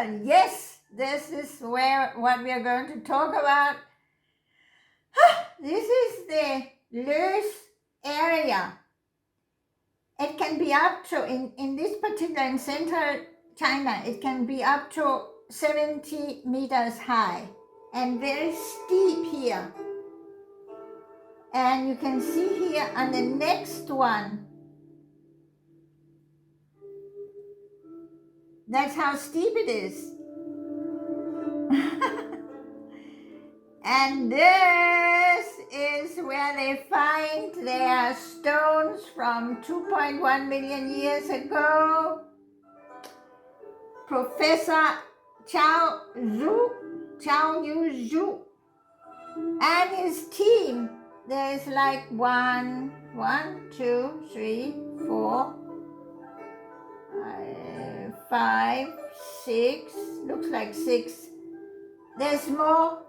Well, yes, this is what we are going to talk about. This is the Loess area. It can be up to, in this particular, in central China, it can be up to 70 meters high and very steep here. And you can see here on the next one, that's how steep it is. And this is where they find their stones from 2.1 million years ago. Professor Chao Yu Zhu and his team. There's like 1, 2, 3, 4, 5, 6, looks like 6. There's more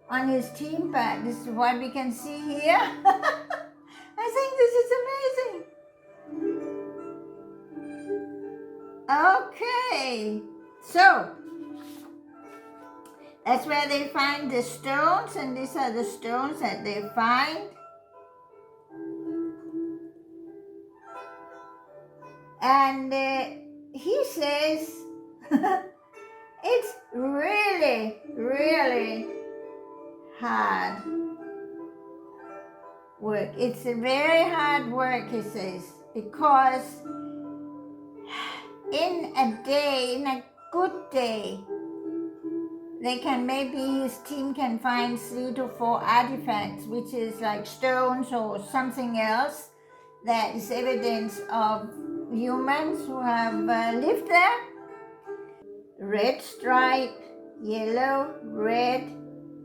on his team, but this is what we can see here. I think this is amazing. Okay, so that's where they find the stones, and these are the stones that they find. And he says it's really, really hard work. It's a very hard work, he says, because in a day, in a good day, they can, maybe his team can find 3 to 4 artifacts, which is like stones or something else that is evidence of humans who have lived there. Red stripe, yellow, red,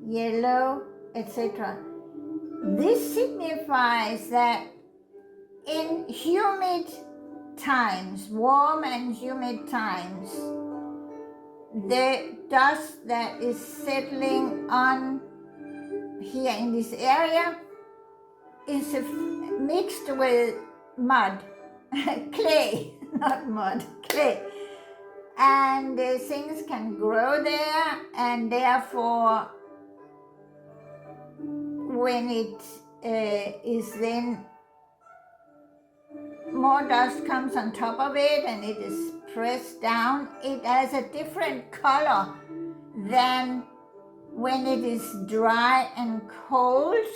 yellow, etc. This signifies that in humid times, warm and humid times, the dust that is settling on here in this area is mixed with mud, clay, not mud, clay. And things can grow there, and therefore when it is then more dust comes on top of it and it is pressed down, it has a different color than when it is dry and cold.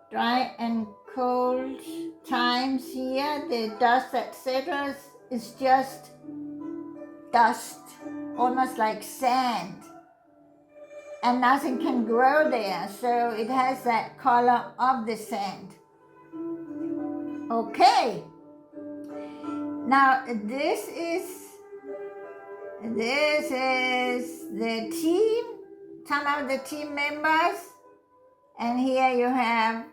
Dry and cold times here, the dust that settles is just dust, almost like sand, and nothing can grow there, so it has that color of the sand. Okay, now this is the team, some of the team members, and here you have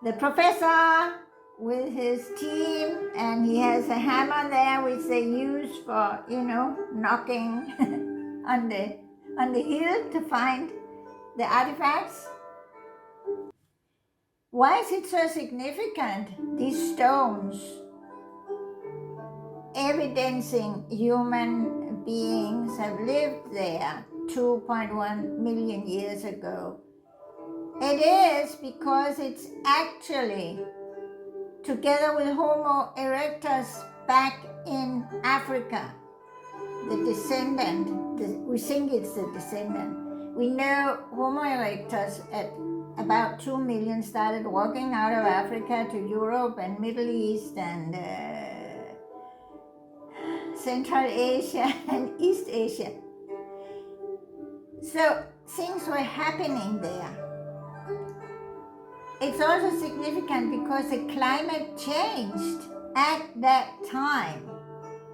the professor with his team, and he has a hammer there which they use for, knocking on the hill to find the artifacts. Why is it so significant? These stones evidencing human beings have lived there 2.1 million years ago. It is because it's actually, together with Homo erectus back in Africa, the descendant, we think it's the descendant. We know Homo erectus at about 2 million started walking out of Africa to Europe and Middle East and Central Asia and East Asia. So things were happening there. It's also significant because the climate changed at that time,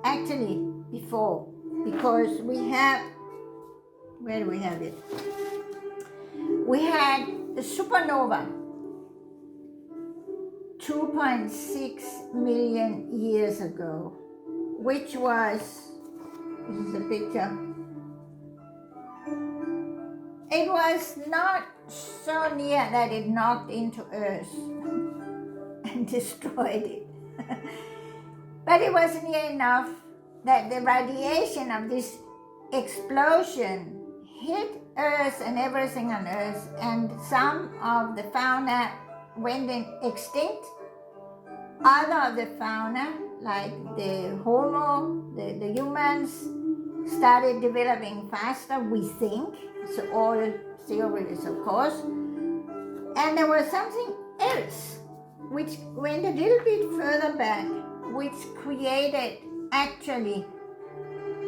actually before, because we have, where do we have it? We had the supernova 2.6 million years ago, which was, this is a picture, it was not so near that it knocked into Earth and destroyed it. But it was near enough that the radiation of this explosion hit Earth and everything on Earth, and some of the fauna went extinct. Other of the fauna, like the Homo, the humans, started developing faster, we think. So all theories, of course. And there was something else which went a little bit further back, which created actually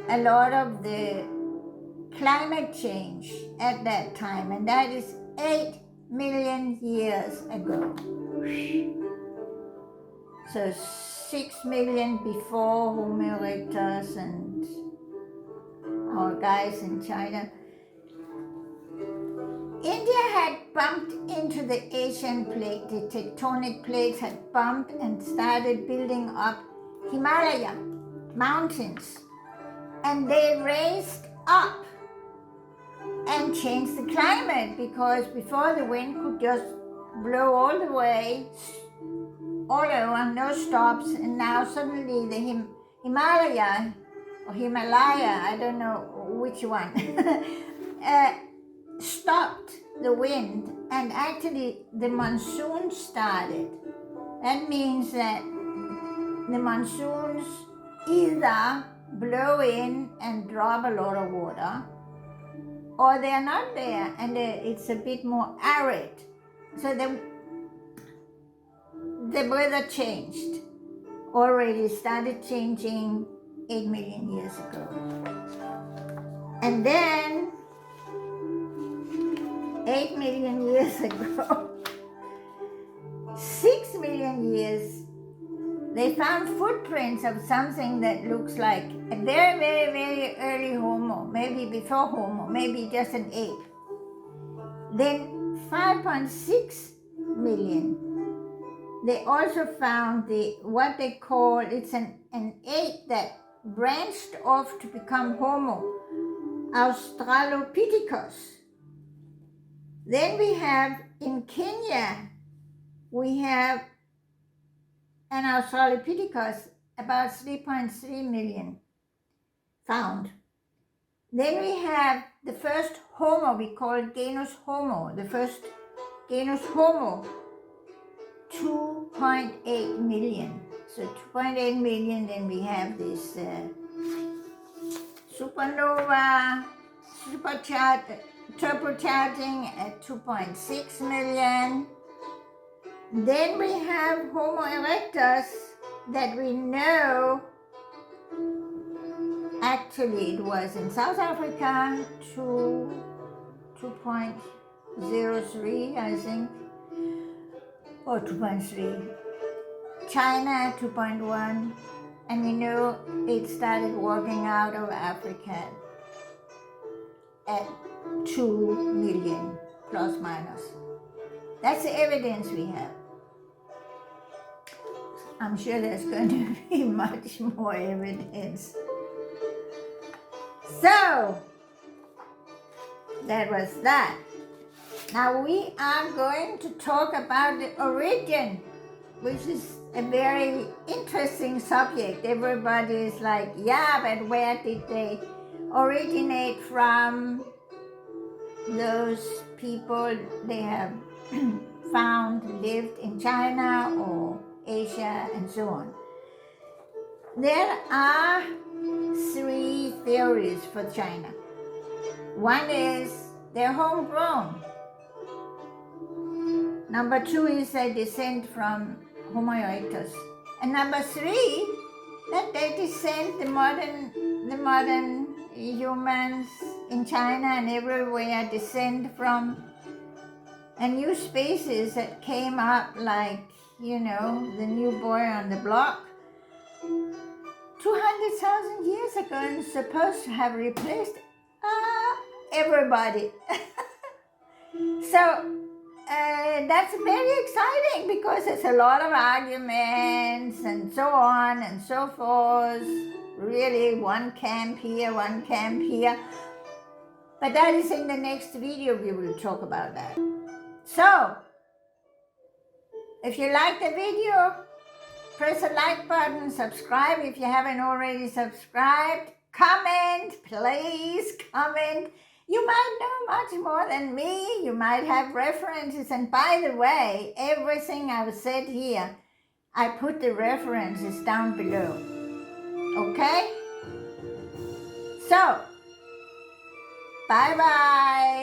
a lot of the climate change at that time, and that is 8 million years ago. So 6 million before Homo erectus and our guys in China. India had bumped into the Asian plate. The tectonic plates had bumped and started building up Himalaya mountains. And they raised up and changed the climate, because before the wind could just blow all the way, all over, no stops, and now suddenly the Himalaya, I don't know which one, stopped the wind, and actually the monsoon started. That means that the monsoons either blow in and drop a lot of water, or they're not there and it's a bit more arid. So the weather changed, already started changing 8 million years ago. And then 8 million years ago, 6 million years, they found footprints of something that looks like a very, very, very early Homo, maybe before Homo, maybe just an ape. Then 5.6 million, they also found what they call, it's an ape that branched off to become Homo, Australopithecus. Then we have in Kenya, we have an Australopithecus, about 3.3 million found. Then we have the first Homo, we call it genus Homo, the first genus Homo, 2.8 million. So 2.8 million, then we have this supernova, turbocharging at 2.6 million. Then we have Homo erectus that we know actually it was in South Africa, 2.03, I think, or 2.3. China, 2.1, and we know it started walking out of Africa at 2 million, plus minus. That's the evidence we have. I'm sure there's going to be much more evidence. So, that was that. Now we are going to talk about the origin, which is a very interesting subject. Everybody is like, yeah, but where did they originate from? Those people they have found lived in China or Asia and so on. There are 3 theories for China. One is they're homegrown. Number 2 is they descend from Homo erectus. And number 3, that they descend the modern humans in China and everywhere descend from a new species that came up like, the new boy on the block 200,000 years ago and supposed to have replaced everybody. So that's very exciting because there's a lot of arguments and so on and so forth. Really, one camp here, one camp here. But that is in the next video, we will talk about that. So, if you like the video, Press the like button, subscribe if you haven't already subscribed. Comment, please comment. You might know much more than me. You might have references. And by the way, everything I've said here, I put the references down below. Okay? So, bye-bye.